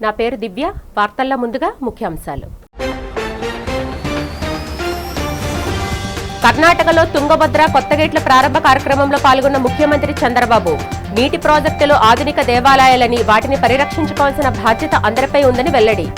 నా పేరు దివ్య. వార్తల్లో ముందుగా ముఖ్యాంశాలు. కర్ణాటకలో తుంగభద్ర కొత్తగేట్ల ప్రారంభ కార్యక్రమంలో పాల్గొన్న ముఖ్యమంత్రి చంద్రబాబు నీటి ప్రాజెక్టులు ఆధునిక దేవాలయాలని, వాటిని పరిరక్షించుకోవాల్సిన బాధ్యత అందరిపై ఉందని వెల్లడి.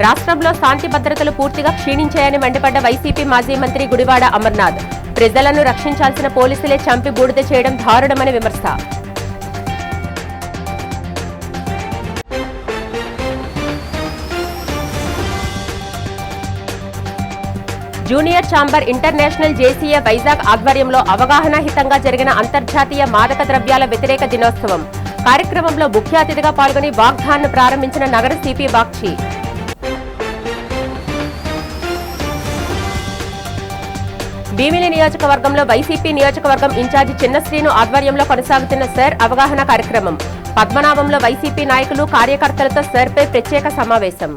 రాష్ట్రంలో శాంతి భద్రతలు పూర్తిగా క్షీణించాయని మండిపడ్డ వైసీపీ మాజీ మంత్రి గుడివాడ అమర్నాథ్, ప్రజలను రక్షించాల్సిన పోలీసులే చంపి బూడిద చేయడం దారుణమని విమర్శ. Junior chamber international JCA Vizag ఆధ్వర్యంలో అవగాహనాహితంగా జరిగిన అంతర్జాతీయ మాదక ద్రవ్యాల వ్యతిరేక దినోత్సవం కార్యక్రమంలో ముఖ్య అతిథిగా పాల్గొని వాగ్దాన్ను ప్రారంభించిన నగర సిపి బాక్షి. భీమిలి నియోజకవర్గంలో వైసీపీ నియోజకవర్గం ఇన్ఛార్జి చిన్నశ్రీను ఆధ్వర్యంలో కొనసాగుతున్న సర్ అవగాహన కార్యక్రమం. పద్మనాభంలో వైసీపీ నాయకులు కార్యకర్తలతో సర్పై ప్రత్యేక సమావేశం.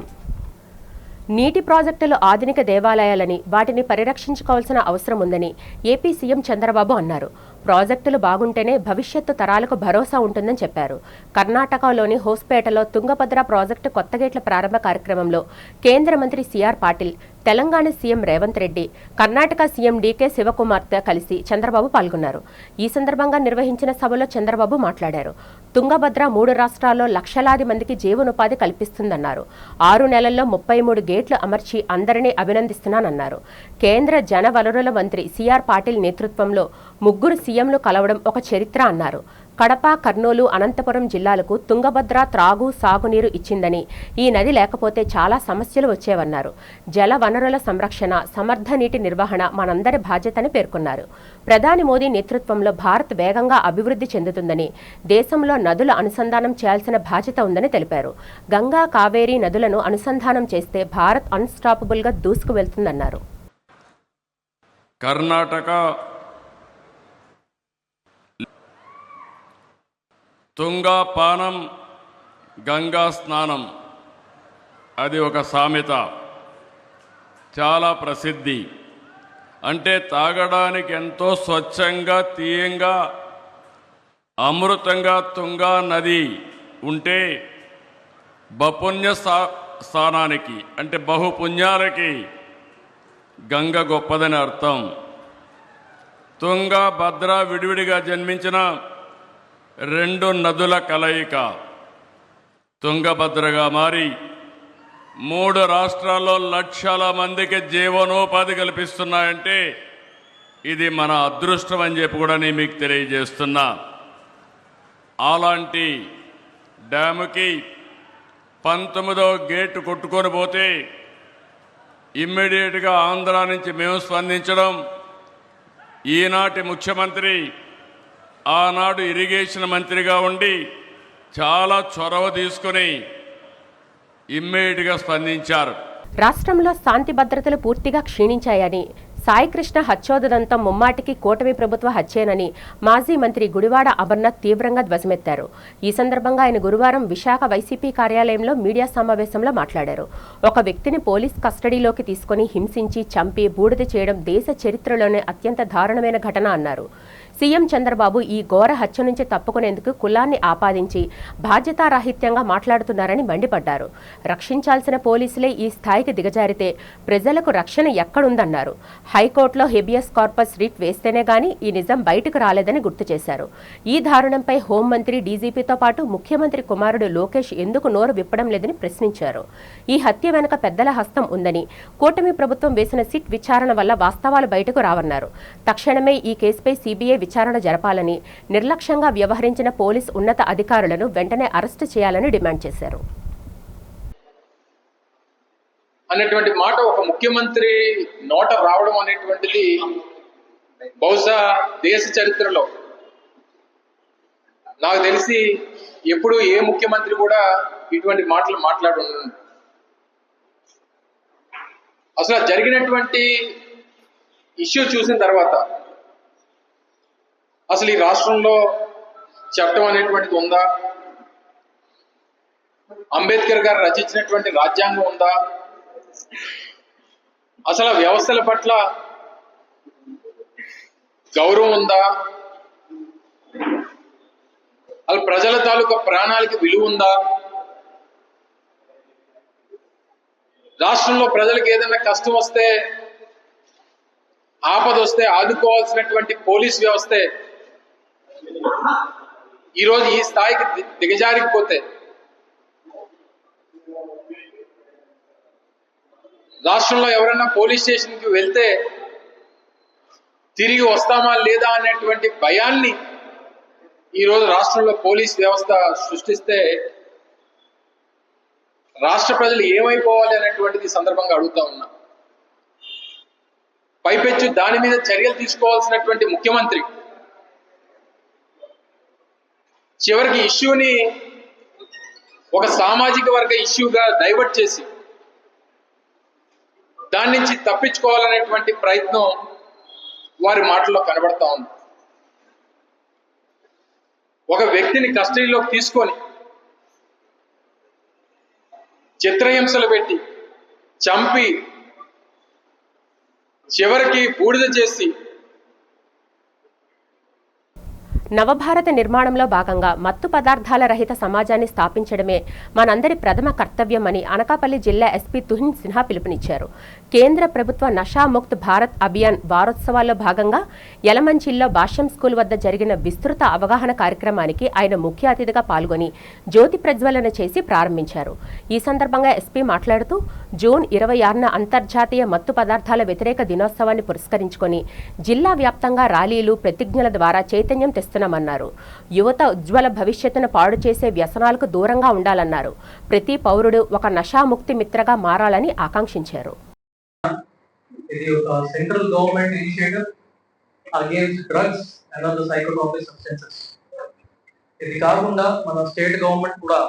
నీటి ప్రాజెక్టులు ఆధునిక దేవాలయాలని, వాటిని పరిరక్షించుకోవాల్సిన అవసరం ఉందని ఏపీ సీఎం చంద్రబాబు అన్నారు. ప్రాజెక్టులు బాగుంటేనే భవిష్యత్తు తరాలకు భరోసా ఉంటుందని చెప్పారు. కర్ణాటకలోని హోస్పేటలో తుంగభద్ర ప్రాజెక్టు కొత్తగేట్ల ప్రారంభ కార్యక్రమంలో కేంద్ర మంత్రి CR Patil, Telangana CM Revanth Reddy, Karnataka CM DK శివకుమార్తో కలిసి చంద్రబాబు పాల్గొన్నారు. ఈ సందర్భంగా నిర్వహించిన సభలో చంద్రబాబు మాట్లాడారు. తుంగభద్ర 3 రాష్ట్రాల్లో లక్షలాది మందికి జీవనోపాధి కల్పిస్తుందన్నారు. 6 నెలల్లో 33 గేట్లు అమర్చి అందరినీ అభినందిస్తున్నానన్నారు. కేంద్ర జన వనరుల మంత్రి సిఆర్ పాటిల్ నేతృత్వంలో 3 సీఎంలు కలవడం ఒక చరిత్ర అన్నారు. కడప, కర్నూలు, అనంతపురం జిల్లాలకు తుంగభద్ర త్రాగు, సాగునీరు ఇచ్చిందని, ఈ నది లేకపోతే చాలా సమస్యలు వచ్చేవన్నారు. జల వనరుల సంరక్షణ, సమర్థ నీటి నిర్వహణ మనందరి బాధ్యతని పేర్కొన్నారు. ప్రధాని మోదీ నేతృత్వంలో భారత్ వేగంగా అభివృద్ధి చెందుతుందని, దేశంలో నదుల అనుసంధానం చేయాల్సిన బాధ్యత ఉందని తెలిపారు. గంగా, కావేరీ నదులను అనుసంధానం చేస్తే భారత్ అన్స్టాపబుల్ గా దూసుకు వెళ్తుందన్నారు. కర్ణాటక తుంగా పానం, గంగా స్నానం, అది ఒక సామెత, చాలా ప్రసిద్ధి. అంటే తాగడానికి ఎంతో స్వచ్ఛంగా, తీయంగా, అమృతంగా తుంగా నది ఉంటే బపుణ్య స్థానానికి, అంటే బహుపుణ్యాలకి గంగ గొప్పదని అర్థం. తుంగా, భద్ర విడివిడిగా జన్మించిన 2 నదుల కలయిక తుంగభద్రగా మారి 3 రాష్ట్రాల్లో లక్షల మందికి జీవనోపాధి కల్పిస్తున్నాయంటే ఇది మన అదృష్టం అని చెప్పి కూడా నేను మీకు తెలియజేస్తున్నా. అలాంటి డ్యాముకి 19వ గేటు కొట్టుకొని పోతే ఇమ్మీడియట్గా ఆంధ్ర నుంచి మేము స్పందించడం, ఈనాటి ముఖ్యమంత్రి ఆనాడు ఇరిగేషన్ మంత్రిగా ఉండి చాలా చొరవ తీసుకుని ఇమ్మీడియట్గా స్పందించారు. రాష్ట్రంలో శాంతి భద్రతలు పూర్తిగా క్షీణించాయని, సాయికృష్ణ హత్యోదంతం ముమ్మాటికి కూటమి ప్రభుత్వ హత్యేనని మాజీ మంత్రి గుడివాడ అమర్నాథ్ తీవ్రంగా ధ్వజమెత్తారు. ఈ సందర్భంగా ఆయన గురువారం విశాఖ వైసీపీ కార్యాలయంలో మీడియా సమావేశంలో మాట్లాడారు. ఒక వ్యక్తిని పోలీస్ కస్టడీలోకి తీసుకుని హింసించి, చంపి, బూడిద చేయడం దేశ చరిత్రలోనే అత్యంత దారుణమైన ఘటన అన్నారు. సీఎం చంద్రబాబు ఈ ఘోర హత్య నుంచి తప్పుకునేందుకు కులాన్ని ఆపాదించి బాధ్యతారాహిత్యంగా మాట్లాడుతున్నారని మండిపడ్డారు. రక్షించాల్సిన పోలీసులే ఈ స్థాయికి దిగజారితే ప్రజలకు రక్షణ ఎక్కడుందన్నారు. హైకోర్టులో హెబియస్ కార్పస్ రిట్ వేస్తేనే గానీ ఈ నిజం బయటకు రాలేదని గుర్తు చేశారు. ఈ దారుణంపై హోంమంత్రి, డీజీపీతో పాటు ముఖ్యమంత్రి కుమారుడు లోకేష్ ఎందుకు నోరు విప్పడం లేదని ప్రశ్నించారు. ఈ హత్య వెనుక పెద్దల హస్తం ఉందని, కూటమి ప్రభుత్వం వేసిన సిట్ విచారణ వల్ల వాస్తవాలు బయటకు రావన్నారు. తక్షణమే ఈ కేసుపై సీబీఐ విచారణ జరపాలని, నిర్లక్ష్యంగా వ్యవహరించిన పోలీస్ ఉన్నత అధికారులను వెంటనే అరెస్టు చేయాలని డిమాండ్ చేశారు. అనేటువంటి మాట ఒక ముఖ్యమంత్రి నోట రావడం అనేటువంటిది బహుశా దేశ చరిత్రలో నాకు తెలిసి ఎప్పుడు ఏ ముఖ్యమంత్రి కూడా ఇటువంటి మాటలు మాట్లాడు. అసలు జరిగినటువంటి ఇష్యూ చూసిన తర్వాత అసలు ఈ రాష్ట్రంలో చట్టం అనేటువంటిది ఉందా, అంబేద్కర్ గారు రచించినటువంటి రాజ్యాంగం ఉందా, అసలు వ్యవస్థల పట్ల గౌరవం ఉందా, వాళ్ళ ప్రజల తాలూకా ప్రాణాలకి విలువ ఉందా, రాష్ట్రంలో ప్రజలకు ఏదైనా కష్టం వస్తే, ఆపద వస్తే ఆదుకోవాల్సినటువంటి పోలీస్ వ్యవస్థే ఈరోజు ఈ స్థాయికి దిగజారిపోతే రాష్ట్రంలో ఎవరైనా పోలీస్ స్టేషన్కి వెళ్తే తిరిగి వస్తామా లేదా అనేటువంటి భయాన్ని ఈరోజు రాష్ట్రంలో పోలీస్ వ్యవస్థ సృష్టిస్తే రాష్ట్ర ప్రజలు ఏమైపోవాలి అనేటువంటిది సందర్భంగా అడుగుతా ఉన్నా. పైపెచ్చు దాని మీద చర్యలు తీసుకోవాల్సినటువంటి ముఖ్యమంత్రి చివరికి ఇష్యూని ఒక సామాజిక వర్గ ఇష్యూగా డైవర్ట్ చేసి దాని నుంచి తప్పించుకోవాలనేటువంటి ప్రయత్నం వారి మాటల్లో కనబడతా ఉంది. ఒక వ్యక్తిని కస్టడీలోకి తీసుకొని చిత్రహింసలు పెట్టి చంపి చివరికి బూడిద చేసి నవభారత నిర్మాణంలో భాగంగా మత్తు పదార్థాల రహిత సమాజాన్ని స్థాపించడమే మనందరి ప్రథమ కర్తవ్యమని అనకాపల్లి జిల్లా ఎస్పీ తుహిన్ సిన్హా పిలుపునిచ్చారు. కేంద్ర ప్రభుత్వ నషాముక్త్ భారత్ అభియాన్ వారోత్సవాల్లో భాగంగా యలమంచిల్లో భాష్యం స్కూల్ వద్ద జరిగిన విస్తృత అవగాహన కార్యక్రమానికి ఆయన ముఖ్య అతిథిగా పాల్గొని జ్యోతి ప్రజ్వలన చేసి ప్రారంభించారు. ఈ సందర్భంగా ఎస్పీ మాట్లాడుతూ జూన్ 26న అంతర్జాతీయ మత్తు పదార్థాల వ్యతిరేక దినోత్సవాన్ని పురస్కరించుకొని జిల్లా వ్యాప్తంగా ర్యాలీలు, ప్రతిజ్ఞల ద్వారా చైతన్యం తెస్తున్నామన్నారు. యువత ఉజ్వల భవిష్యత్తును పాడు చేసే వ్యసనాలకు దూరంగా ఉండాలన్నారు. ప్రతి పౌరుడు ఒక నషాముక్తి మిత్రగా మారాలని ఆకాంక్షించారు. ఇది ఒక central government initiative against drugs and other psychotropic substances. ఇది కాకుండా మన స్టేట్ గవర్నమెంట్ కూడా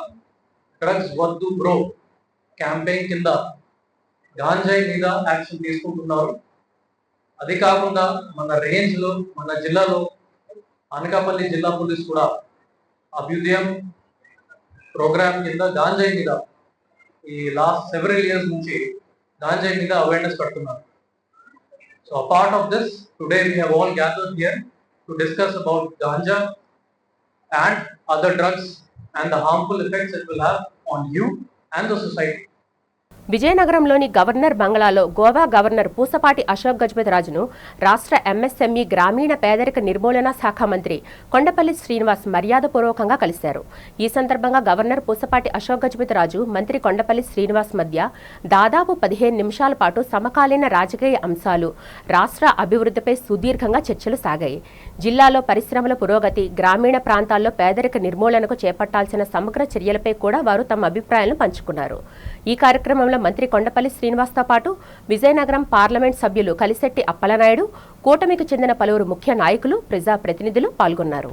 డ్రగ్స్ వద్దు బ్రో క్యాంపెయిన్ కింద గాంజాయి మీద యాక్షన్ తీసుకుంటున్నారు. అది కాకుండా మన రేంజ్ లో, మన జిల్లాలో అనకాపల్లి జిల్లా పోలీస్ కూడా అభ్యుదయం ప్రోగ్రామ్ కింద గాంజాయి మీద ఈ లాస్ట్ సెవెరల్ ఇయర్స్ నుంచి గాంజాయి మీద అవేర్నెస్ పెడుతున్నారు. So a part of this, today we have all gathered here to discuss about ganja and other drugs and the harmful effects it will have on you and the society. విజయనగరంలోని governor బంగ్లాలో Goa governor Pusapati Ashok గజపతిరాజును రాష్ట్ర MSME గ్రామీణ పేదరిక నిర్మూలన శాఖ మంత్రి కొండపల్లి శ్రీనివాస్ మర్యాదపూర్వకంగా కలిశారు. ఈ సందర్భంగా గవర్నర్ పూసపాటి అశోక్ గజపతిరాజు, మంత్రి కొండపల్లి శ్రీనివాస్ మధ్య దాదాపు 15 నిమిషాల పాటు సమకాలీన రాజకీయ అంశాలు, రాష్ట్ర అభివృద్ధిపై సుదీర్ఘంగా చర్చలు సాగాయి. జిల్లాలో పరిశ్రమల పురోగతి, గ్రామీణ ప్రాంతాల్లో పేదరిక నిర్మూలనకు చేపట్టాల్సిన సమగ్ర చర్యలపై కూడా వారు తమ అభిప్రాయాలను పంచుకున్నారు. ఈ కార్యక్రమంలో మంత్రి కొండపల్లి శ్రీనివాస్తో పాటు విజయనగరం పార్లమెంట్ సభ్యులు కలిశెట్టి అప్పలనాయుడు, కూటమికి చెందిన పలువురు ముఖ్య నాయకులు, ప్రజాప్రతినిధులు పాల్గొన్నారు.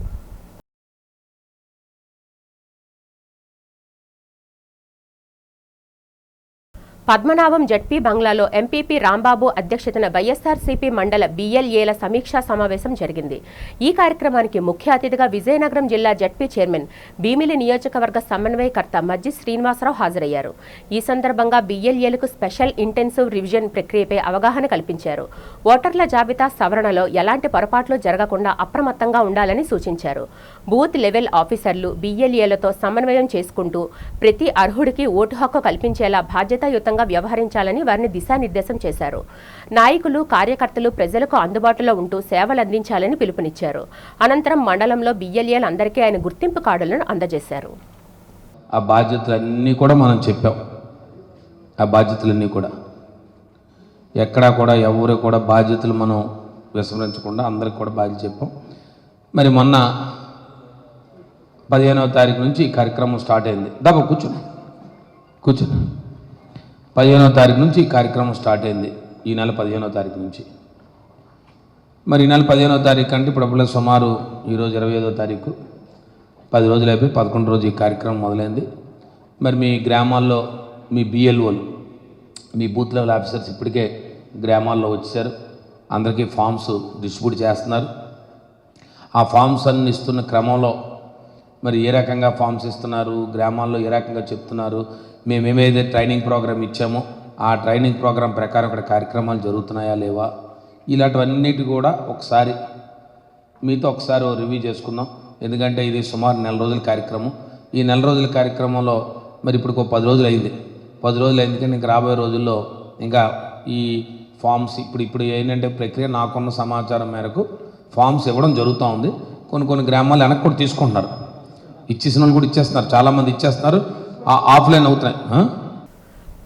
పద్మనాభం జడ్పీ బంగ్లాలో ఎంపీపీ రాంబాబు అధ్యక్షతన వైఎస్ఆర్సీపీ మండల బీఎల్ఏల సమీక్షా సమావేశం జరిగింది. ఈ కార్యక్రమానికి ముఖ్య అతిథిగా విజయనగరం జిల్లా జడ్పీ చైర్మన్, భీమిలి నియోజకవర్గ సమన్వయకర్త మజ్జి శ్రీనివాసరావు హాజరయ్యారు. ఈ సందర్భంగా బీఎల్ఏలకు స్పెషల్ ఇంటెన్సివ్ రివిజన్ ప్రక్రియపై అవగాహన కల్పించారు. ఓటర్ల జాబితా సవరణలో ఎలాంటి పొరపాట్లు జరగకుండా అప్రమత్తంగా ఉండాలని సూచించారు. బూత్ లెవెల్ ఆఫీసర్లు బీఎల్ఏలతో సమన్వయం చేసుకుంటూ ప్రతి అర్హుడికి ఓటు హక్కు కల్పించేలా బాధ్యతాయుతంగా వ్యవహరించాలని వారిని దిశానిర్దేశం చేశారు. నాయకులు, కార్యకర్తలు ప్రజలకు అందుబాటులో ఉంటూ సేవలందించాలని పిలుపునిచ్చారు. అనంతరం మండలంలో బీఎల్ఏలు అందరికీ ఆయన గుర్తింపు కార్డులను అందజేశారు. ఆ బాధ్యతలన్నీ కూడా మనం చెప్పాం. ఆ బాధ్యతలన్నీ కూడా ఎక్కడా కూడా ఎవరు కూడా బాధ్యతలు మనం విస్మరించకుండా అందరికి కూడా బాధ్యత చెప్పాం. మరి మొన్న 15వ తారీఖు నుంచి ఈ కార్యక్రమం స్టార్ట్ అయింది. దాబా కూర్చోండి. 15వ తారీఖు నుంచి ఈ కార్యక్రమం స్టార్ట్ అయింది. ఈ నెల 15వ తారీఖు నుంచి. మరి ఈ నెల 15వ తారీఖు అంటే ఇప్పుడు సుమారు ఈరోజు 25వ తారీఖు, 10 రోజులు అయిపోయి 11 రోజు ఈ కార్యక్రమం మొదలైంది. మరి మీ గ్రామాల్లో మీ బిఎల్ఓలు, మీ బూత్ లెవెల్ ఆఫీసర్స్ ఇప్పటికే గ్రామాల్లో వచ్చేసారు. అందరికీ ఫామ్స్ డిస్ట్రిబ్యూట్ చేస్తున్నారు. ఆ ఫామ్స్ అన్ని ఇస్తున్న క్రమంలో మరి ఏ రకంగా ఫామ్స్ ఇస్తున్నారు, గ్రామాల్లో ఏ రకంగా చెప్తున్నారు, మేము ఏమైతే ట్రైనింగ్ ప్రోగ్రామ్ ఇచ్చామో ఆ ట్రైనింగ్ ప్రోగ్రాం ప్రకారం ఇక్కడ కార్యక్రమాలు జరుగుతున్నాయా లేవా, ఇలాంటివన్నిటి కూడా ఒకసారి మీతో ఒకసారి రివ్యూ చేసుకుందాం. ఎందుకంటే ఇది సుమారు నెల రోజుల కార్యక్రమం. ఈ నెల రోజుల కార్యక్రమంలో మరి ఇప్పుడు 10 రోజులు అయింది. 10 రోజులు అయింది కానీ ఇంకా రాబోయే రోజుల్లో ఇంకా ఈ ఫామ్స్ ఇప్పుడు ఏంటంటే ప్రక్రియ నాకున్న సమాచారం మేరకు ఫామ్స్ ఇవ్వడం జరుగుతూ ఉంది. కొన్ని గ్రామాలు వెనక్కి కూడా తీసుకుంటున్నారు. ఇచ్చేసిన వాళ్ళు కూడా ఇచ్చేస్తున్నారు, చాలామంది ఇచ్చేస్తున్నారు, ఆఫ్లైన్ అవుతున్నాయి.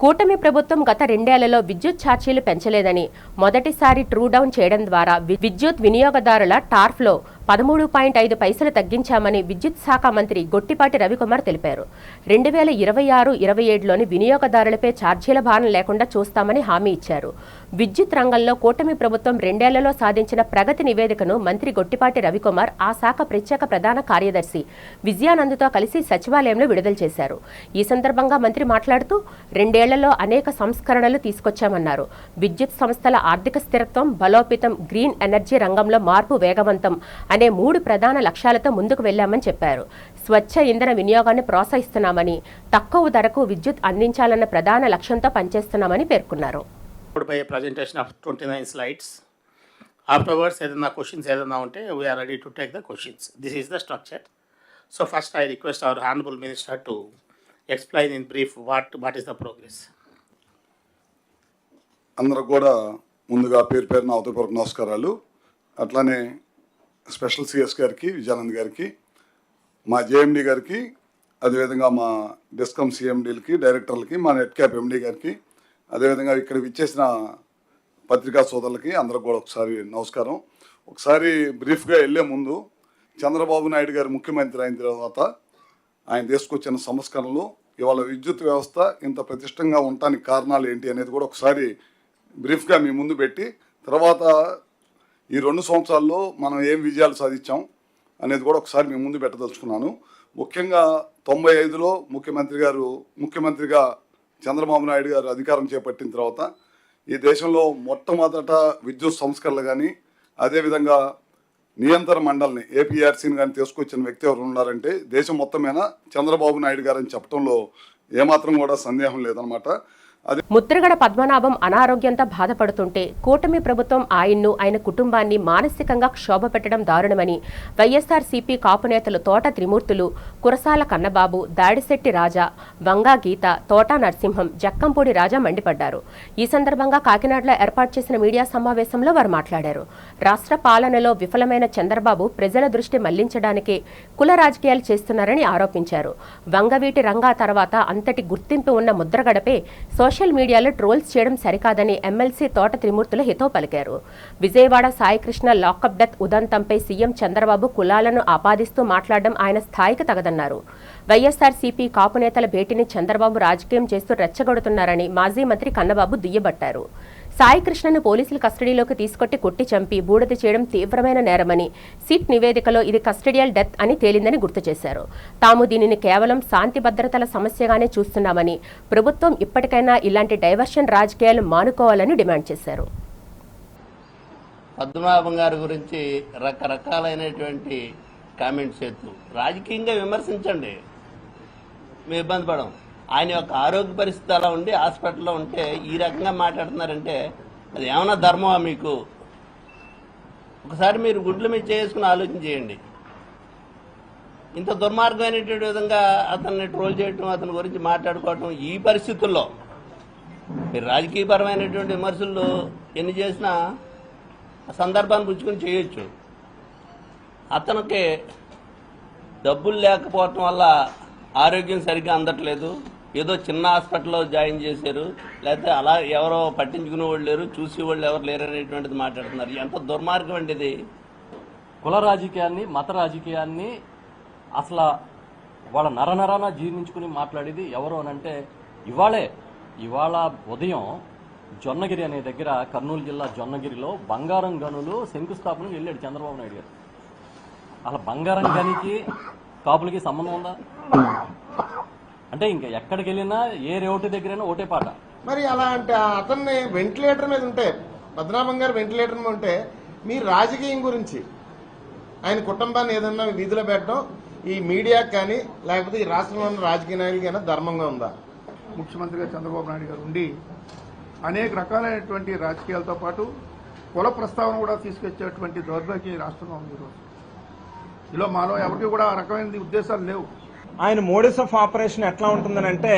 కూటమి ప్రభుత్వం గత 2 ఏళ్లలో విద్యుత్ ఛార్జీలు పెంచలేదని, మొదటిసారి ట్రూ డౌన్ చేయడం ద్వారా విద్యుత్ వినియోగదారుల టార్ఫ్లో 13.5 పైసలు తగ్గించామని విద్యుత్ శాఖ మంత్రి గొట్టిపాటి రవికుమార్ తెలిపారు. 2026-27లోని వినియోగదారులపై ఛార్జీల భారం లేకుండా చూస్తామని హామీ ఇచ్చారు. విద్యుత్ రంగంలో కూటమి ప్రభుత్వం 2 ఏళ్లలో సాధించిన ప్రగతి నివేదికను మంత్రి గొట్టిపాటి రవికుమార్ ఆ శాఖ ప్రత్యేక ప్రధాన కార్యదర్శి విజయానంద్తో కలిసి సచివాలయంలో విడుదల చేశారు. ఈ సందర్భంగా మంత్రి మాట్లాడుతూ 2 ఏళ్లలో అనేక సంస్కరణలు తీసుకొచ్చామన్నారు. విద్యుత్ సంస్థల ఆర్థిక స్థిరత్వం, బలోపేతం, గ్రీన్ ఎనర్జీ రంగంలో మార్పు వేగవంతం అనే 3 ప్రధాన లక్ష్యాలతో ముందుకు వెళ్లామని చెప్పారు. స్వచ్ఛ ఇంధన వినియోగాన్ని ప్రోత్సహిస్తున్నామని, తక్కువ ధరకు విద్యుత్ అందించాలన్న ప్రధాన లక్ష్యంతో పనిచేస్తున్నామని పేర్కొన్నారు. by a presentation of 29 slides. Afterwards, ఏదైనా questions ఏదైనా ఉంటే we are ready to take the questions. This is the structure. So first I request our Honorable Minister to explain in brief what is the progress. అందరూ కూడా ముందుగా పేరున అవతపూర్వక నమస్కారాలు. అట్లానే special CS గారికి, విజయానంద్ గారికి, మా జేఎండి గారికి, అదేవిధంగా మా డిస్కమ్ సిఎండీలకి, డైరెక్టర్లకి, మా నెట్ క్యాప్ ఎండి గారికి, అదేవిధంగా ఇక్కడ విచ్చేసిన పత్రికా సోదరులకి అందరికి కూడా ఒకసారి నమస్కారం. ఒకసారి బ్రీఫ్గా వెళ్ళే ముందు చంద్రబాబు నాయుడు గారు ముఖ్యమంత్రి అయిన తర్వాత ఆయన తీసుకొచ్చిన సంస్కరణలు, ఇవాళ విద్యుత్ వ్యవస్థ ఇంత ప్రతిష్టంగా ఉండటానికి కారణాలు ఏంటి అనేది కూడా ఒకసారి బ్రీఫ్గా మీ ముందు పెట్టి, తర్వాత ఈ 2 సంవత్సరాల్లో మనం ఏం విజయాలు సాధించాం అనేది కూడా ఒకసారి మీ ముందు పెట్టదలుచుకున్నాను. ముఖ్యంగా 95లో ముఖ్యమంత్రిగా చంద్రబాబు నాయుడు గారు అధికారం చేపట్టిన తర్వాత ఈ దేశంలో మొట్టమొదట విద్యుత్ సంస్కరణలు కానీ, అదేవిధంగా నియంత్రణ మండలిని ఏపీఆర్సీని కానీ తీసుకొచ్చిన వ్యక్తి ఎవరు ఉన్నారంటే దేశం మొత్తమేనా చంద్రబాబు నాయుడు గారు అని చెప్పడంలో ఏమాత్రం కూడా సందేహం లేదనమాట. ముద్రగడ పద్మనాభం అనారోగ్యంతో బాధపడుతుంటే కూటమి ప్రభుత్వం ఆయన్ను, ఆయన కుటుంబాన్ని మానసికంగా క్షోభ పెట్టడం దారుణమని వైఎస్ఆర్సీపీ కాపు నేతలు తోట త్రిమూర్తులు, కురసాల కన్నబాబు, దాడిశెట్టి రాజా, వంగా గీత, తోట నరసింహం, జక్కంపూడి రాజా మండిపడ్డారు. ఈ సందర్భంగా కాకినాడలో ఏర్పాటు చేసిన మీడియా సమావేశంలో వారు మాట్లాడారు. రాష్ట్ర పాలనలో విఫలమైన చంద్రబాబు ప్రజల దృష్టి మళ్లించడానికే కుల రాజకీయాలు చేస్తున్నారని ఆరోపించారు. వంగవీటి రంగా తర్వాత అంతటి గుర్తింపు ఉన్న ముద్రగడపై సోషల్ మీడియాలో ట్రోల్స్ చేయడం సరికాదని ఎమ్మెల్సీ తోట త్రిమూర్తులు హితవు పలికారు. విజయవాడ సాయికృష్ణ లాకప్ డెత్ ఉదంతంపై సీఎం చంద్రబాబు కులాలను ఆపాదిస్తూ మాట్లాడడం ఆయన స్థాయికి తగదన్నారు. వైఎస్ఆర్సీపీ కాపు నేతల భేటీని చంద్రబాబు రాజకీయం చేస్తూ రెచ్చగొడుతున్నారని మాజీ మంత్రి కన్నబాబు దుయ్యబట్టారు. సాయికృష్ణను పోలీసుల కస్టడీలోకి తీసుకొట్టి కొట్టి చంపి బూడిద చేయడం తీవ్రమైన నేరమని, సిట్ నివేదికలో ఇది కస్టడియల్ డెత్ అని తేలిందని గుర్తు చేశారు. తాము దీనిని కేవలం శాంతి భద్రతల సమస్యగానే చూస్తున్నామని, ప్రభుత్వం ఇప్పటికైనా ఇలాంటి డైవర్షన్ రాజకీయాలు మానుకోవాలని డిమాండ్ చేశారు. పద్మనాభం గారి గురించి రకరకాలైనటువంటి కామెంట్స్ చేస్తూ రాజకీయంగా విమర్శించండి, మేము ఇబ్బంది పడం. ఆయన యొక్క ఆరోగ్య పరిస్థితి అలా ఉండి హాస్పిటల్లో ఉంటే ఈ రకంగా మాట్లాడుతున్నారంటే అది ఏమన్నా ధర్మమా మీకు? ఒకసారి మీరు గుడ్ల మీద చేసుకుని ఆలోచన చేయండి. ఇంత దుర్మార్గమైనటువంటి విధంగా అతన్ని ట్రోల్ చేయటం, అతని గురించి మాట్లాడుకోవటం ఈ పరిస్థితుల్లో మీరు రాజకీయపరమైనటువంటి విమర్శలు ఎన్ని చేసినా సందర్భాన్ని పుచ్చుకొని చేయొచ్చు. అతనికి డబ్బులు లేకపోవటం వల్ల ఆరోగ్యం సరిగ్గా అందట్లేదు, ఏదో చిన్న హాస్పిటల్లో జాయిన్ చేశారు, లేకపోతే అలా ఎవరో పట్టించుకునే వాళ్ళు లేరు, చూసేవాళ్ళు ఎవరు లేరు అనేటువంటిది మాట్లాడుతున్నారు. ఎంత దుర్మార్గం అండి ఇది. కుల రాజకీయాన్ని, మత రాజకీయాన్ని అసలు వాళ్ళ నరనరాన జీర్ణించుకుని మాట్లాడేది ఎవరు అనంటే ఇవాళ ఉదయం జొన్నగిరి అనే దగ్గర, కర్నూలు జిల్లా జొన్నగిరిలో బంగారం గనులు శంకుస్థాపనకు వెళ్ళాడు చంద్రబాబు నాయుడు గారు. అలా బంగారం గనికి కాపులకి సంబంధం ఉందా? అంటే ఇంకా ఎక్కడికి వెళ్ళినా ఏ రేవటి దగ్గరైనా ఒకటే పాట. మరి అలా అంటే అతన్ని వెంటిలేటర్ మీద ఉంటే, పద్మనాభం గారు వెంటిలేటర్ మీద ఉంటే మీ రాజకీయం గురించి ఆయన కుటుంబాన్ని ఏదన్నా వీధిలో పెట్టడం ఈ మీడియాకి కానీ లేకపోతే ఈ రాష్ట్రంలో ఉన్న రాజకీయ నాయకులకి అయినా ధర్మంగా ఉందా? ముఖ్యమంత్రిగా చంద్రబాబు నాయుడు గారు ఉండి అనేక రకాలైనటువంటి రాజకీయాలతో పాటు కుల ప్రస్తావన కూడా తీసుకొచ్చేటువంటి దౌర్భాగ్యం ఈ రాష్ట్రంలో ఉంది ఈరోజు. ఇలా మాలో ఎవరికి కూడా ఆ రకమైన ఉద్దేశాలు లేవు. ఆయన మోడస్ ఆఫ్ ఆపరేషన్ ఎట్లా ఉంటుందనంటే,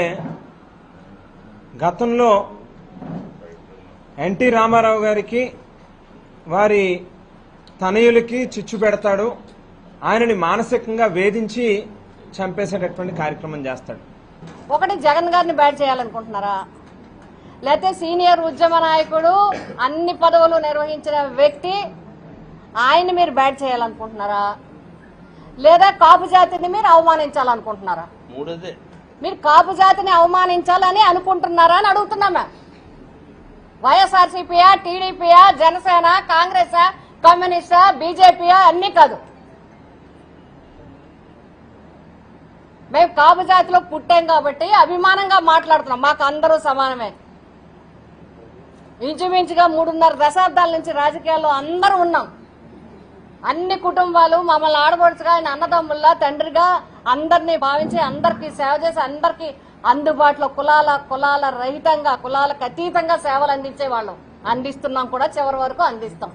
గతంలో ఎన్టీ రామారావు గారికి వారి తనయులకి చిచ్చు పెడతాడు, ఆయనని మానసికంగా వేధించి చంపేసేటటువంటి కార్యక్రమం చేస్తాడు. ఒకటి జగన్ గారిని బ్యాడ్ చేయాలనుకుంటున్నారా, లేకపోతే సీనియర్ ఉద్యమ నాయకుడు అన్ని పదవులు నిర్వహించిన వ్యక్తి ఆయన్ని మీరు బ్యాడ్ చేయాలనుకుంటున్నారా, లేదా కాపు జాతిని మీరు అవమానించాలనుకుంటున్నారా? మీరు కాపు జాతిని అవమానించాలని అనుకుంటున్నారా అని అడుగుతున్నాం. వైఎస్ఆర్సీపీయా, టీడీపీయా, జనసేన, కాంగ్రెస్, కమ్యూనిస్టా, బీజేపీయా అన్ని కాదు. మేము కాపు జాతిలో పుట్టాం కాబట్టి అభిమానంగా మాట్లాడుతున్నాం. మాకు అందరూ సమానమే. ఇంచుమించుగా 3.5 దశాబ్దాల నుంచి రాజకీయాల్లో అందరూ ఉన్నాం. అన్ని కుటుంబాలు మమ్మల్ని ఆడబడుచుగా, ఆయన అన్నదమ్ముల్లా, తండ్రిగా అందరినీ భావించి అందరికీ సేవ చేసి అందరికీ అందుబాటులో కులాల రహితంగా, కులాలకు అతీతంగా సేవలు అందించేవాళ్ళం. అందిస్తున్నాం కూడా, చివరి వరకు అందిస్తాం.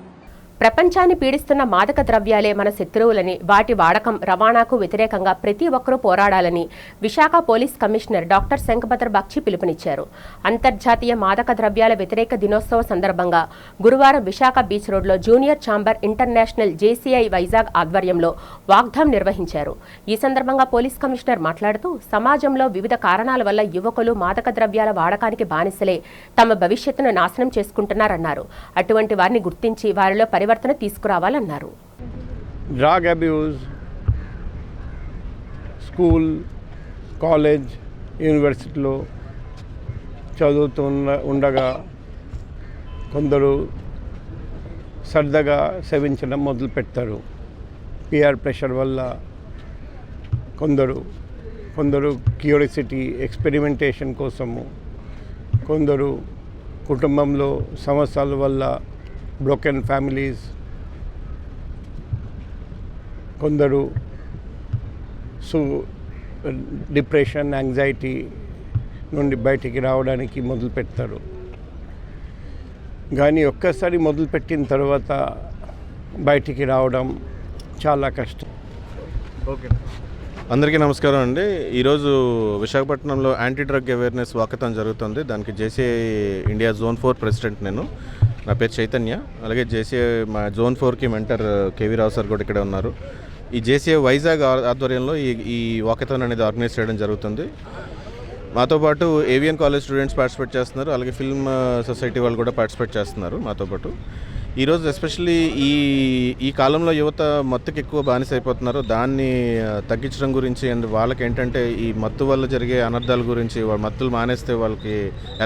ప్రపంచాన్ని పీడిస్తున్న మాదక ద్రవ్యాలే మన శత్రువులని, వాటి వాడకం, రవాణాకు వ్యతిరేకంగా ప్రతి ఒక్కరూ పోరాడాలని Visakha police commissioner doctor Shankhabhadra Bakshi పిలుపునిచ్చారు. అంతర్జాతీయ మాదక ద్రవ్యాల వ్యతిరేక దినోత్సవ సందర్భంగా గురువారం విశాఖ బీచ్ రోడ్లో junior chamber international JCI Vizag ఆధ్వర్యంలో వాగ్దామ్ నిర్వహించారు. ఈ సందర్భంగా పోలీస్ కమిషనర్ మాట్లాడుతూ, సమాజంలో వివిధ కారణాల వల్ల యువకులు మాదక ద్రవ్యాల వాడకానికి బానిసలే తమ భవిష్యత్తును నాశనం చేసుకుంటున్నారన్నారు. అటువంటి వారిని గుర్తించి వారిలో పరివర్తన తీసుకురావాలన్నారు. డ్రగ్ అబ్యూజ్ స్కూల్, కాలేజ్, యూనివర్సిటీలో ఉండగా కొందరు సరదాగా సేవించడం మొదలు పెడతారు. పిఆర్ ప్రెషర్ వల్ల కొందరు క్యూరియాసిటీ, ఎక్స్పెరిమెంటేషన్ కోసము, కొందరు కుటుంబంలో సమస్యల వల్ల, బ్రోకెన్ ఫ్యామిలీస్, కొందరు డిప్రెషన్, యాంగ్జైటీ నుండి బయటికి రావడానికి మొదలు పెడతారు. కానీ ఒక్కసారి మొదలుపెట్టిన తర్వాత బయటికి రావడం చాలా కష్టం. ఓకే, అందరికీ నమస్కారం అండి. ఈరోజు విశాఖపట్నంలో యాంటీ డ్రగ్ అవేర్నెస్ వాకథాన్ జరుగుతుంది. దానికి జేసీఐ ఇండియా జోన్ 4 ప్రెసిడెంట్ నేను. నా పేరు చైతన్య. అలాగే జేసీఐ మా జోన్ 4కి మెంటర్ కేవీ రావు సార్ కూడా ఇక్కడే ఉన్నారు. ఈ జేసీఐ వైజాగ్ ఆధ్వర్యంలో ఈ వాకథాన్ అనేది ఆర్గనైజ్ చేయడం జరుగుతుంది. మాతో పాటు ఏవిఎన్ కాలేజ్ స్టూడెంట్స్ పార్టిసిపేట్ చేస్తున్నారు. అలాగే ఫిల్మ్ సొసైటీ వాళ్ళు కూడా పార్టిసిపేట్ చేస్తున్నారు మాతో పాటు. ఈరోజు ఎస్పెషల్లీ ఈ కాలంలో యువత మత్తుకి ఎక్కువ బానిస అయిపోతున్నారు. దాన్ని తగ్గించడం గురించి అండ్ వాళ్ళకి ఏంటంటే ఈ మత్తు వల్ల జరిగే అనర్థాల గురించి, వాళ్ళ మత్తులు మానేస్తే వాళ్ళకి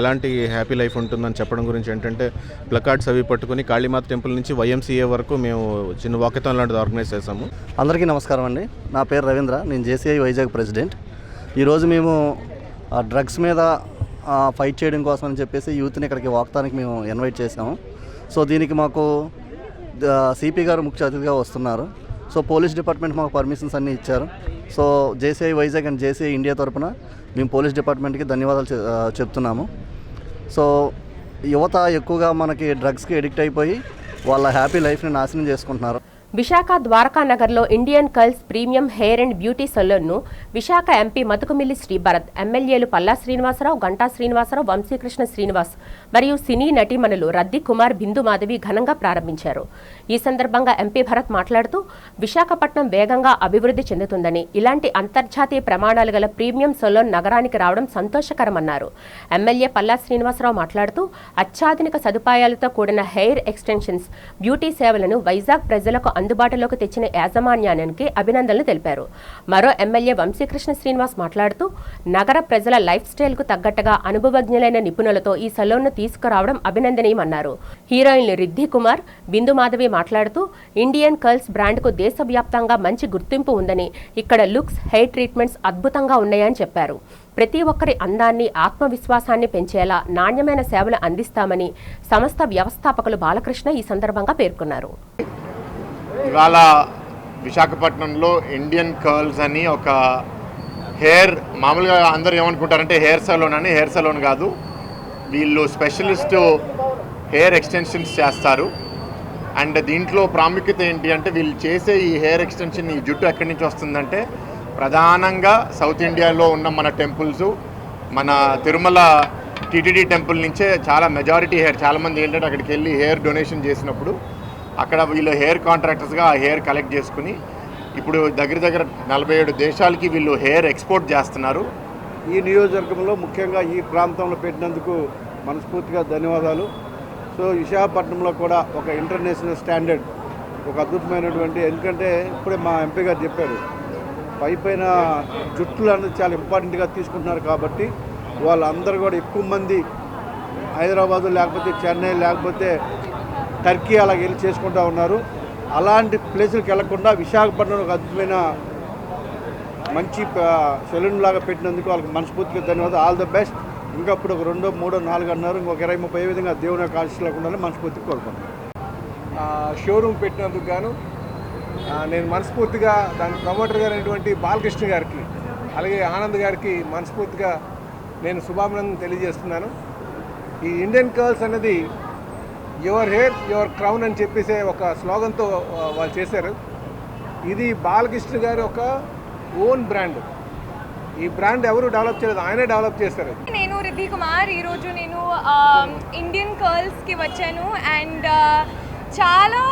ఎలాంటి హ్యాపీ లైఫ్ ఉంటుందని చెప్పడం గురించి ఏంటంటే ప్లకార్డ్స్ అవి పట్టుకుని కాళీమాత టెంపుల్ నుంచి వైఎంసీఏ వరకు మేము చిన్న వాకథాన్ లాంటిది ఆర్గనైజ్ చేశాము. అందరికీ నమస్కారం అండి. నా పేరు రవీంద్ర. నేను జేసీఐ వైజాగ్ ప్రెసిడెంట్. ఈరోజు మేము డ్రగ్స్ మీద ఫైట్ చేయడం కోసం అని చెప్పేసి యూత్ని ఇక్కడికి వాకథాన్కి మేము ఇన్వైట్ చేసాము. సో దీనికి మాకు సిపి గారు ముఖ్య అతిథిగా వస్తున్నారు. సో పోలీస్ డిపార్ట్మెంట్ మాకు పర్మిషన్స్ అన్నీ ఇచ్చారు. So JCI Vizag and JCI India తరఫున మేము పోలీస్ డిపార్ట్మెంట్కి ధన్యవాదాలు చెప్తున్నాము. సో యువత ఎక్కువగా మనకి డ్రగ్స్కి ఎడిక్ట్ అయిపోయి వాళ్ళ హ్యాపీ లైఫ్ని నాశనం చేసుకుంటున్నారు. విశాఖ ద్వారకా నగర్లో Indian curls premium hair and beauty సలూన్ను విశాఖ ఎంపీ మతుకుమిల్లి శ్రీభరత్, ఎమ్మెల్యేలు పల్లా శ్రీనివాసరావు, గంటా శ్రీనివాసరావు, వంశీకృష్ణ శ్రీనివాస్ మరియు సినీ నటీమణులు రద్ది కుమార్, బిందు మాధవి ఘనంగా ప్రారంభించారు. ఈ సందర్భంగా ఎంపీ భరత్ మాట్లాడుతూ, విశాఖపట్నం వేగంగా అభివృద్ధి చెందుతుందని, ఇలాంటి అంతర్జాతీయ ప్రమాణాలు గల ప్రీమియం సలూన్ నగరానికి రావడం సంతోషకరమన్నారు. ఎమ్మెల్యే పల్లా శ్రీనివాసరావు మాట్లాడుతూ, అత్యాధునిక సదుపాయాలతో కూడిన హెయిర్ ఎక్స్టెన్షన్స్, బ్యూటీ సేవలను వైజాగ్ ప్రజలకు అందుబాటులోకి తెచ్చిన యాజమాన్యానికి అభినందనలు తెలిపారు. మరో ఎమ్మెల్యే వంశీకృష్ణ శ్రీనివాస్ మాట్లాడుతూ, నగర ప్రజల లైఫ్ స్టైల్కు తగ్గట్టుగా అనుభవజ్ఞులైన నిపుణులతో ఈ సలూన్ను తీసుకురావడం అభినందనీయమన్నారు. హీరోయిన్లు రిద్ధి కుమార్, బిందు మాధవి మాట్లాడుతూ, ఇండియన్ కర్ల్స్ బ్రాండ్కు దేశవ్యాప్తంగా మంచి గుర్తింపు ఉందని, ఇక్కడ లుక్స్, హెయిర్ ట్రీట్మెంట్స్ అద్భుతంగా ఉన్నాయని చెప్పారు. ప్రతి ఒక్కరి అందాన్ని, ఆత్మవిశ్వాసాన్ని పెంచేలా నాణ్యమైన సేవలు అందిస్తామని సంస్థ వ్యవస్థాపకులు బాలకృష్ణ ఈ సందర్భంగా పేర్కొన్నారు. ఇవాళ విశాఖపట్నంలో ఇండియన్ కర్ల్స్ అని ఒక హెయిర్, మామూలుగా అందరూ ఏమనుకుంటారంటే హెయిర్ సలూన్ అని. హెయిర్ సలూన్ కాదు, వీళ్ళు స్పెషలిస్ట్ హెయిర్ ఎక్స్టెన్షన్స్ చేస్తారు. అండ్ దీంట్లో ప్రాముఖ్యత ఏంటి అంటే వీళ్ళు చేసే ఈ హెయిర్ ఎక్స్టెన్షన్, ఈ జుట్టు ఎక్కడి నుంచి వస్తుందంటే ప్రధానంగా సౌత్ ఇండియాలో ఉన్న మన టెంపుల్స్, మన తిరుమల టీటీడీ టెంపుల్ నుంచే చాలా మెజారిటీ హెయిర్, చాలామంది ఏంటంటే అక్కడికి వెళ్ళి హెయిర్ డొనేషన్ చేసినప్పుడు అక్కడ వీళ్ళు హెయిర్ కాంట్రాక్టర్స్గా ఆ హెయిర్ కలెక్ట్ చేసుకుని ఇప్పుడు దగ్గర 47 దేశాలకి వీళ్ళు హెయిర్ ఎక్స్పోర్ట్ చేస్తున్నారు. ఈ నియోజకవర్గంలో ముఖ్యంగా ఈ ప్రాంతంలో పెట్టినందుకు మనస్ఫూర్తిగా ధన్యవాదాలు. సో విశాఖపట్నంలో కూడా ఒక ఇంటర్నేషనల్ స్టాండర్డ్, ఒక అద్భుతమైనటువంటి, ఎందుకంటే ఇప్పుడే మా ఎంపీ గారు చెప్పారు, పైన జుట్టులు అనేది చాలా ఇంపార్టెంట్గా తీసుకుంటున్నారు కాబట్టి వాళ్ళందరూ కూడా ఎక్కువ మంది హైదరాబాదు లేకపోతే చెన్నై లేకపోతే టర్కీ అలాగ వెళ్ళి చేసుకుంటూ ఉన్నారు. అలాంటి ప్లేసులకు వెళ్లకుండా విశాఖపట్నం ఒక అద్భుతమైన మంచి సెలూన్ లాగా పెట్టినందుకు వాళ్ళకి మనస్ఫూర్తిగా ధన్యవాదాలు. All the best. ఇంకా ఇప్పుడు ఒక 2, 3, 4 అన్నారు, ఇంకొక 20-30 విధంగా దేవుని యొక్క ఆశీస్సులు ఉండాలని మనస్ఫూర్తిగా కోరుకుంటున్నాను. షోరూమ్ పెట్టినందుకు గాను నేను మనస్ఫూర్తిగా దాని ప్రమోటర్ గారు అయినటువంటి బాలకృష్ణ గారికి అలాగే ఆనంద్ గారికి మనస్ఫూర్తిగా నేను శుభాభినందనలు తెలియజేస్తున్నాను. ఈ ఇండియన్ కర్ల్స్ అనేది యువర్ హెయిర్ యువర్ క్రౌన్ అని చెప్పేసే ఒక స్లోగన్తో వాళ్ళు చేశారు. ఇది బాలకృష్ణ గారి ఒక ఓన్ బ్రాండ్. ఈ బ్రాండ్ ఎవరు డెవలప్ చేయలేదు, ఆయనే డెవలప్ చేశారు. నేను రిద్ధి కుమార్. ఈరోజు నేను ఇండియన్ కర్ల్స్కి వచ్చాను అండ్ చాలా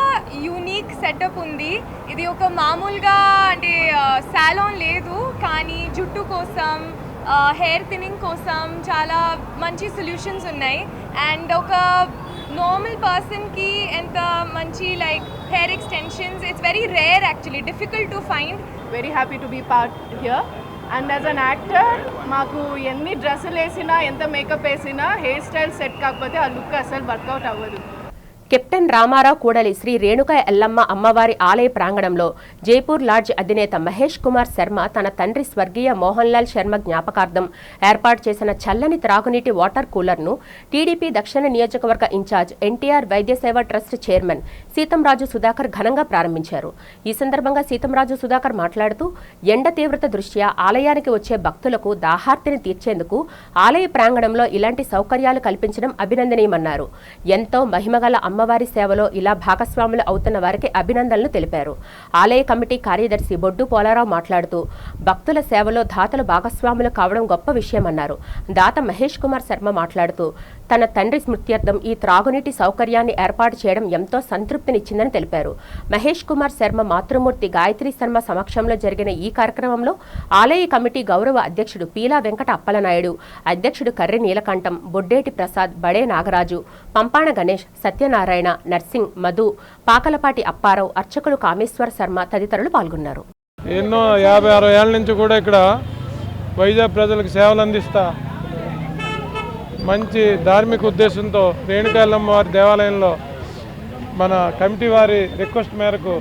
యూనిక్ సెటప్ ఉంది. ఇది ఒక మామూలుగా అంటే సాలాన్ లేదు, కానీ జుట్టు కోసం, హెయిర్ థిన్నింగ్ కోసం చాలా మంచి సొల్యూషన్స్ ఉన్నాయి. అండ్ ఒక నార్మల్ పర్సన్కి ఎంత మంచి like hair extensions, it's very rare actually, difficult to find. Very happy to be part here. And as an actor మాకు ఎన్ని డ్రెస్సులు వేసినా, ఎంత మేకప్ వేసినా, హెయిర్ స్టైల్ సెట్ కాకపోతే ఆ లుక్ అసలు వర్కౌట్ అవ్వదు. కెప్టెన్ రామారావు కూడలి శ్రీ రేణుకా ఎల్లమ్మ అమ్మవారి ఆలయ ప్రాంగణంలో జైపూర్ లాడ్జ్ అధినేత మహేష్ కుమార్ శర్మ తన తండ్రి స్వర్గీయ మోహన్ లాల్ శర్మ జ్ఞాపకార్థం ఏర్పాటు చేసిన చల్లని త్రాగునీటి వాటర్ కూలర్ను టీడీపీ దక్షిణ నియోజకవర్గ ఇన్ఛార్జ్ ఎన్టీఆర్ వైద్య సేవ ట్రస్ట్ చైర్మన్ సీతంరాజు సుధాకర్ ఘనంగా ప్రారంభించారు. ఈ సందర్భంగా సీతంరాజు సుధాకర్ మాట్లాడుతూ ఎండ తీవ్రత దృష్ట్యా ఆలయానికి వచ్చే భక్తులకు దాహార్తిని తీర్చేందుకు ఆలయ ప్రాంగణంలో ఇలాంటి సౌకర్యాలు కల్పించడం అభినందనీయమన్నారు. ఎంతో మహిమగల అమ్మవారి సేవలో ఇలా భాగస్వాములు అవుతున్న వారికి అభినందనలు తెలిపారు. ఆలయ కమిటీ కార్యదర్శి బొడ్డు పోలారావు మాట్లాడుతూ భక్తుల సేవలో దాతలు భాగస్వాములు కావడం గొప్ప విషయమన్నారు. దాత మహేష్ కుమార్ శర్మ మాట్లాడుతూ తన తండ్రి స్మృత్యర్థం ఈ త్రాగునీటి సౌకర్యాన్ని ఏర్పాటు చేయడం ఎంతో సంతృప్తినిచ్చిందని తెలిపారు. మహేష్ కుమార్ శర్మ మాతృమూర్తి గాయత్రి శర్మ సమక్షంలో జరిగిన ఈ కార్యక్రమంలో ఆలయ కమిటీ గౌరవ అధ్యక్షుడు పీలా వెంకట అప్పలనాయుడు, అధ్యక్షుడు కర్రి నీలకంఠం, బొడ్డేటి ప్రసాద్, బడే నాగరాజు, పంపాణ గణేష్, సత్యనారాయణ, నర్సింగ్, మధు, పాకలపాటి అప్పారావు, అర్చకులు కామేశ్వర శర్మ తదితరులు పాల్గొన్నారు. ఎన్నో 50-60 ఏళ్ళ నుంచి కూడా ఇక్కడ వైజాగ్ ప్రజలకు సేవలు అందిస్తా మంచి ధార్మిక ఉద్దేశంతో రేణుకా ఎల్లమ్మ వారి దేవాలయంలో మన కమిటీ వారి రిక్వెస్ట్ మేరకు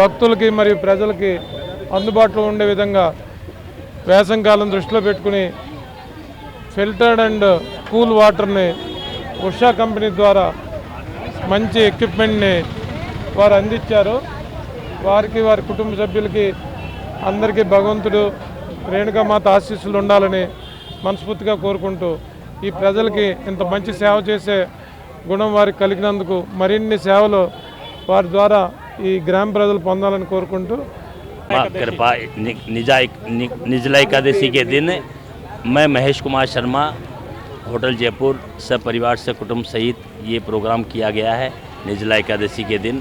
భక్తులకి మరియు ప్రజలకి అందుబాటులో ఉండే విధంగా వేసంకాలం దృష్టిలో పెట్టుకుని ఫిల్టర్డ్ అండ్ కూల్ వాటర్ని ఉషా కంపెనీ ద్వారా మంచి ఎక్విప్మెంట్ని వారు అందించారు. వారికి, వారి కుటుంబ సభ్యులకి అందరికీ భగవంతుడు రేణుకామాత ఆశీస్సులు ఉండాలని మనస్ఫూర్తిగా కోరుకుంటూ ఈ ప్రజలకి ఇంత మంచి సేవ చేసే గుణం వారికి కలిగినందుకు మరిన్ని సేవలు వారి ద్వారా ఈ గ్రామ ప్రజలు పొందాలని కోరుకుంటూ कृपा निर्जला एकादशी के दिन मैं महेश कुमार शर्मा होटल जयपुर सब परिवार से कुटुंब सहित ये प्रोग्राम किया गया है. निर्जला एकादशी के दिन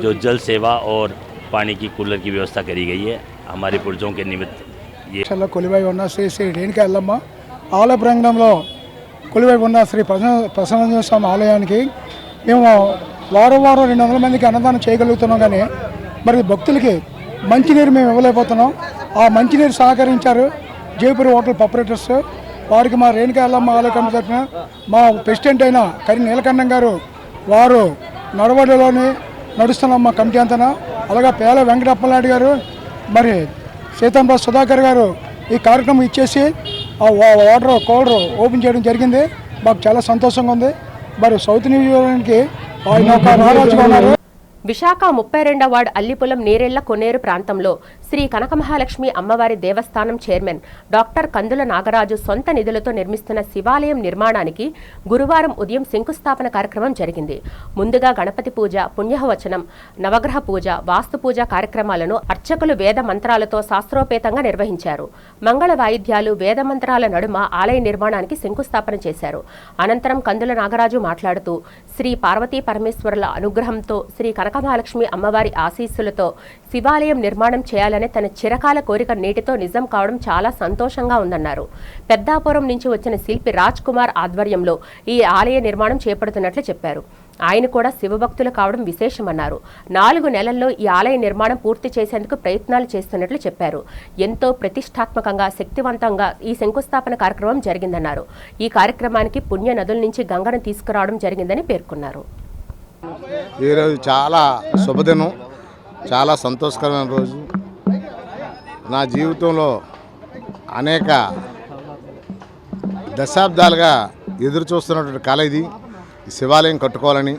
जो जल सेवा और पानी की कूलर की व्यवस्था करी गई है हमारे पुरजों के निमित्त. ये కొలివై ఉన్న శ్రీ శ్రీ రేణుకా ఎల్లమ్మ ఆలయ ప్రాంగణంలో కొలివై ఉన్న శ్రీ ప్రసన్న స్వామి ఆలయానికి మేము వారం 200 మందికి అన్నదానం చేయగలుగుతున్నాం. కానీ మరి భక్తులకి మంచినీరు మేము ఇవ్వలేకపోతున్నాం. ఆ మంచినీరు సహకరించారు జైపూర్ హోటల్ ఆపరేటర్స్. వారికి మా రేణుకా ఎల్లమ్మ ఆలయ కమిటీ తరఫున మా ప్రెసిడెంట్ అయిన కరి నీలకంఠం గారు వారు నడవడిలోని నడుస్తున్నాం మా కమిటీ అంతా. అలాగే పేల వెంకటప్పలనాయుడు గారు మరి సీతంరాజు సుధాకర్ గారు ఈ కార్యక్రమం ఇచ్చేసి ఆ వాటర్ కూలర్ ఓపెన్ చేయడం జరిగింది. మాకు చాలా సంతోషంగా ఉంది. మరి సౌత్ నియోజకవర్గానికి ఆయన ఒక రారాజుగా ఉన్నారు. విశాఖ 32వ వార్డు అల్లిపులం నీరెళ్ల కొనేరు ప్రాంతంలో శ్రీ కనకమహాలక్ష్మి అమ్మవారి దేవస్థానం చైర్మన్ డాక్టర్ కందుల నాగరాజు సొంత నిధులతో నిర్మిస్తున్న శివాలయం నిర్మాణానికి గురువారం ఉదయం శంకుస్థాపన కార్యక్రమం జరిగింది. ముందుగా గణపతి పూజ, పుణ్యవచనం, నవగ్రహ పూజ, వాస్తు పూజ కార్యక్రమాలను అర్చకులు వేద మంత్రాలతో శాస్త్రోపేతంగా నిర్వహించారు. మంగళ వాయిద్యాలు, వేద మంత్రాల నడుమ ఆలయ నిర్మాణానికి శంకుస్థాపన చేశారు. అనంతరం కందుల నాగరాజు మాట్లాడుతూ శ్రీ పార్వతీ పరమేశ్వరుల అనుగ్రహంతో శ్రీ కనకమహాలక్ష్మి అమ్మవారి ఆశీస్సులతో శివాలయం నిర్మాణం చేయాలనే తన చిరకాల కోరిక నేటితో నిజం కావడం చాలా సంతోషంగా ఉందన్నారు. పెద్దాపురం నుంచి వచ్చిన శిల్పి రాజ్ కుమార్ ఆధ్వర్యంలో ఈ ఆలయ నిర్మాణం చేపడుతున్నట్లు చెప్పారు. ఆయన కూడా శివభక్తులు కావడం విశేషమన్నారు. 4 నెలల్లో ఈ ఆలయ నిర్మాణం పూర్తి చేసేందుకు ప్రయత్నాలు చేస్తున్నట్లు చెప్పారు. ఎంతో ప్రతిష్టాత్మకంగా, శక్తివంతంగా ఈ శంకుస్థాపన కార్యక్రమం జరిగిందన్నారు. ఈ కార్యక్రమానికి పుణ్య నదుల నుంచి గంగను తీసుకురావడం జరిగిందని పేర్కొన్నారు. ఈరోజు చాలా శుభదినం, చాలా సంతోషకరమైన రోజు. నా జీవితంలో అనేక దశాబ్దాలుగా ఎదురు చూస్తున్నటువంటి కళ ఇది, శివాలయం కట్టుకోవాలని.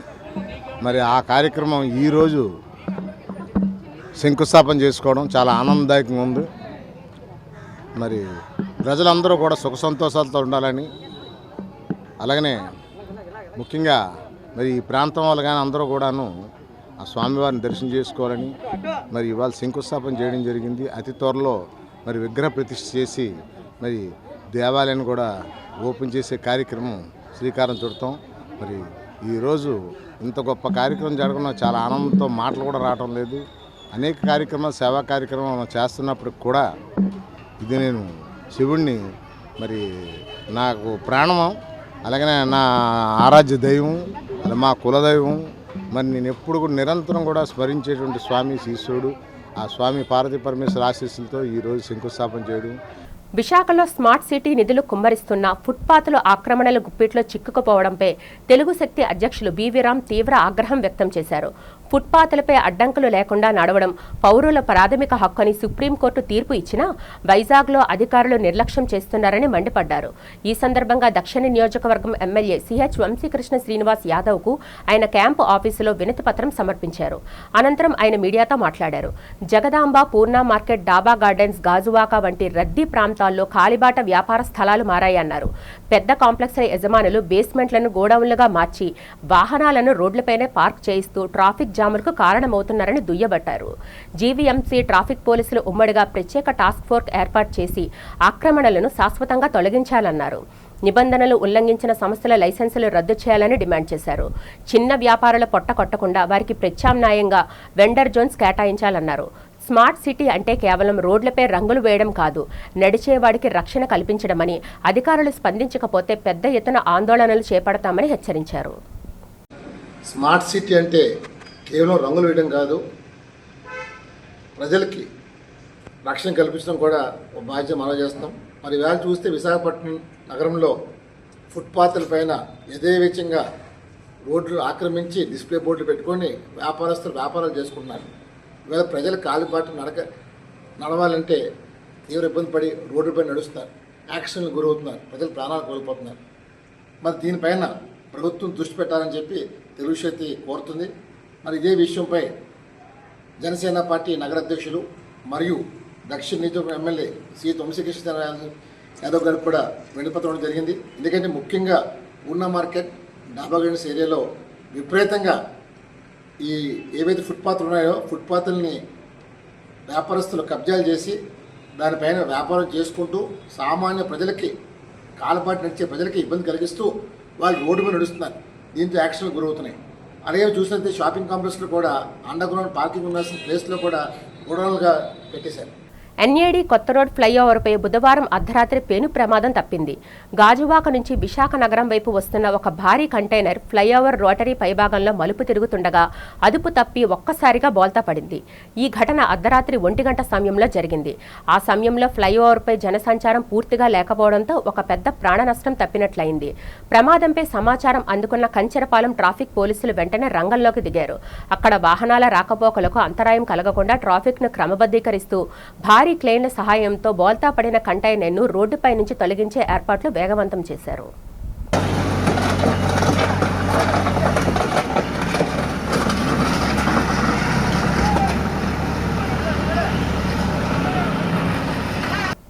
మరి ఆ కార్యక్రమం ఈరోజు శంకుస్థాపన చేసుకోవడం చాలా ఆనందదాయకంగా ఉంది. మరి ప్రజలందరూ కూడా సుఖ సంతోషాలతో ఉండాలని, అలాగనే ముఖ్యంగా మరి ఈ ప్రాంతం వాళ్ళు కానీ అందరూ కూడాను ఆ స్వామివారిని దర్శనం చేసుకోవాలని మరి ఇవాళ శంకుస్థాపన చేయడం జరిగింది. అతి త్వరలో మరి విగ్రహ ప్రతిష్ఠ చేసి మరి దేవాలయాన్ని కూడా ఓపెన్ చేసే కార్యక్రమం శ్రీకారం చుడతాం. మరి ఈరోజు ఇంత గొప్ప కార్యక్రమం జరగడం చాలా ఆనందంతో మాటలు కూడా రావటం లేదు. అనేక కార్యక్రమాలు, సేవా కార్యక్రమాలు చేస్తున్నప్పటికి కూడా ఇది నేను శివుణ్ణి మరి నాకు ప్రాణము, అలాగనే నా ఆరాధ్య దైవం, అది మా కులదైవం. మరి నేను ఎప్పుడు కూడా నిరంతరం కూడా స్మరించేటువంటి స్వామి ఈశ్వరుడు, ఆ స్వామి పార్వతీ పరమేశ్వర ఆశీస్సులతో ఈరోజు శంకుస్థాపన చేయడం. విశాఖలో స్మార్ట్ సిటీ నిధులు కుమ్మరిస్తున్న ఫుట్పాత్లు ఆక్రమణల గుప్పిట్లో చిక్కుకుపోవడంపై తెలుగు శక్తి అధ్యక్షులు బివిరామ్ తీవ్ర ఆగ్రహం వ్యక్తం చేశారు. ఫుట్పాత్లపై అడ్డంకులు లేకుండా నడవడం పౌరుల ప్రాథమిక హక్కు అని సుప్రీంకోర్టు తీర్పు ఇచ్చినా వైజాగ్లో అధికారులు నిర్లక్ష్యం చేస్తున్నారని మండిపడ్డారు. ఈ సందర్భంగా దక్షిణ నియోజకవర్గం ఎమ్మెల్యే సిహెచ్ వంశీకృష్ణ శ్రీనివాస్ యాదవ్కు ఆయన క్యాంపు ఆఫీసులో వినతి పత్రం సమర్పించారు. అనంతరం ఆయన మీడియాతో మాట్లాడారు. జగదాంబ, పూర్ణ మార్కెట్, డాబా గార్డెన్స్, గాజువాక వంటి రద్దీ ప్రాంతాల్లో కాలిబాట వ్యాపార స్థలాలు మారాయన్నారు. పెద్ద కాంప్లెక్స్ల యజమానులు బేస్మెంట్లను గోడౌన్లుగా మార్చి వాహనాలను రోడ్లపైనే పార్క్ చేయిస్తూ ట్రాఫిక్ జాములకు కారణమవుతున్నారని దుయ్యబట్టారు. జీవీఎంసీ, ట్రాఫిక్ పోలీసులు ఉమ్మడిగా ప్రత్యేక టాస్క్ ఫోర్స్ ఏర్పాటు చేసి ఆక్రమణలను శాశ్వతంగా తొలగించాలన్నారు. నిబంధనలు ఉల్లంఘించిన సంస్థల లైసెన్సులు రద్దు చేయాలని డిమాండ్ చేశారు. చిన్న వ్యాపారుల పొట్ట కొట్టకుండా వారికి ప్రత్యామ్నాయంగా వెండర్ జోన్స్ కేటాయించాలన్నారు. స్మార్ట్ సిటీ అంటే కేవలం రోడ్లపై రంగులు వేయడం కాదు, నడిచేవాడికి రక్షణ కల్పించడమని, అధికారులు స్పందించకపోతే పెద్ద ఎత్తున ఆందోళనలు చేపడతామని హెచ్చరించారు. స్మార్ట్ సిటీ అంటే కేవలం రంగులు వేయడం కాదు, ప్రజలకి రక్షణ కల్పించడం కూడా ఒక బాధ్యత మనం చేస్తాం. మరి వేళ చూస్తే విశాఖపట్నం నగరంలో ఫుట్పాత్ల పైన యథేచ్ఛంగా రోడ్లు ఆక్రమించి డిస్ప్లే బోర్డులు పెట్టుకొని వ్యాపారస్తులు వ్యాపారాలు చేసుకుంటున్నారు. ఇవాళ ప్రజలు కాలిబాట నడవాలంటే తీవ్ర ఇబ్బంది పడి రోడ్డుపై నడుస్తున్నారు, యాక్సిడెంట్లు గురవుతున్నారు, ప్రజలు ప్రాణాలు కోల్పోతున్నారు. మరి దీనిపైన ప్రభుత్వం దృష్టి పెట్టాలని చెప్పి తెలుగు శక్తి కోరుతుంది. మరి ఇదే విషయంపై జనసేన పార్టీ నగర అధ్యక్షులు మరియు దక్షిణ నియోజకవర్గం ఎమ్మెల్యే సి వంశీకృష్ణ యాదవ్ గారికి కూడా వినపత్రం జరిగింది. ఎందుకంటే ముఖ్యంగా పూర్ణ మార్కెట్, డాబా గార్డెన్స్ ఏరియాలో విపరీతంగా ఈ ఏవైతే ఫుట్పాత్లు ఉన్నాయో ఫుట్పాత్లని వ్యాపారస్తులు కబ్జాలు చేసి దానిపైన వ్యాపారం చేసుకుంటూ సామాన్య ప్రజలకి, కాలపాటు నడిచే ప్రజలకి ఇబ్బంది కలిగిస్తూ వాళ్ళు రోడ్డు మీద నడుస్తున్నారు. దీంతో యాక్సిడెంట్లు గురవుతున్నాయి. అలాగే చూసినట్లయితే షాపింగ్ కాంప్లెక్స్లో కూడా అండర్ గ్రౌండ్ పార్కింగ్ ఉండాల్సిన ప్లేస్లో కూడా గోడౌన్లుగా పెట్టేశారు. ఎన్ఏడి కొత్త రోడ్ ఫ్లైఓవర్పై బుధవారం అర్ధరాత్రి పేను ప్రమాదం తప్పింది. గాజువాక నుంచి విశాఖ నగరం వైపు వస్తున్న ఒక భారీ కంటైనర్ ఫ్లైఓవర్ రోటరీ పైభాగంలో మలుపు తిరుగుతుండగా అదుపు తప్పి ఒక్కసారిగా బోల్తా పడింది. ఈ ఘటన అర్ధరాత్రి 1 గంట సమయంలో జరిగింది. ఆ సమయంలో ఫ్లైఓవర్పై జనసంచారం పూర్తిగా లేకపోవడంతో ఒక పెద్ద ప్రాణ నష్టం తప్పినట్లయింది. ప్రమాదంపై సమాచారం అందుకున్న కంచెరపాలెం ట్రాఫిక్ పోలీసులు వెంటనే రంగంలోకి దిగారు. అక్కడ వాహనాల రాకపోకలకు అంతరాయం కలగకుండా ట్రాఫిక్ను క్రమబద్ధీకరిస్తూ భారీ క్లేన్ల సహాయంతో బోల్తా పడిన కంటైనర్ను రోడ్డుపై నుంచి తొలగించే ఏర్పాట్లు వేగవంతం చేశారు.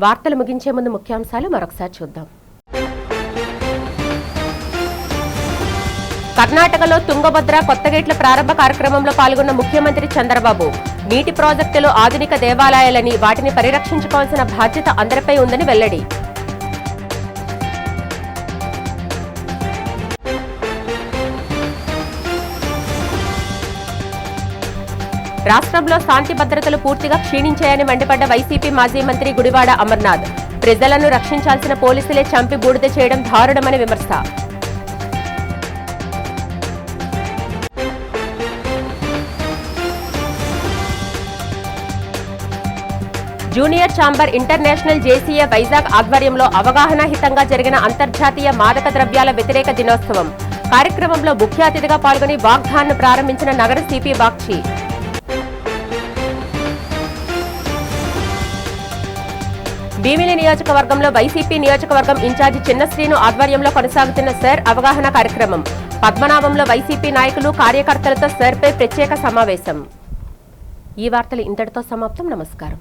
వార్తలు ముగించే ముందు ముఖ్యాంశాలు మరొకసారి చూద్దాం. కర్ణాటకలో తుంగభద్ర కొత్తగేట్ల ప్రారంభ కార్యక్రమంలో పాల్గొన్న ముఖ్యమంత్రి చంద్రబాబు నీటి ప్రాజెక్టులు ఆధునిక దేవాలయాలని వాటిని పరిరక్షించుకోవాల్సిన బాధ్యత అందరిపై ఉందని వెల్లడి. రాష్ట్రంలో శాంతి భద్రతలు పూర్తిగా క్షీణించాయని మండిపడ్డ వైసీపీ మాజీ మంత్రి గుడివాడ అమర్నాథ్ ప్రజలను రక్షించాల్సిన పోలీసులే చంపి బూడిద చేయడం దారుణమని విమర్శ. Junior chamber international JCA Vizag ఆధ్వర్యంలో అవగాహనాహితంగా జరిగిన అంతర్జాతీయ మాదక ద్రవ్యాల వ్యతిరేక దినోత్సవం కార్యక్రమంలో ముఖ్య అతిథిగా పాల్గొని వాగ్దాన్ను ప్రారంభించిన నగర సిపి బాక్షి. భీమిలి నియోజకవర్గంలో వైసీపీ నియోజకవర్గం ఇన్ఛార్జి చిన్నశ్రీను ఆధ్వర్యంలో కొనసాగుతున్న సర్ అవగాహన కార్యక్రమం. పద్మనాభంలో వైసీపీ నాయకులు కార్యకర్తలతో సర్పై ప్రత్యేక సమావేశం. ఈ వార్తలు ఇంతటితో సమాప్తం. నమస్కారం.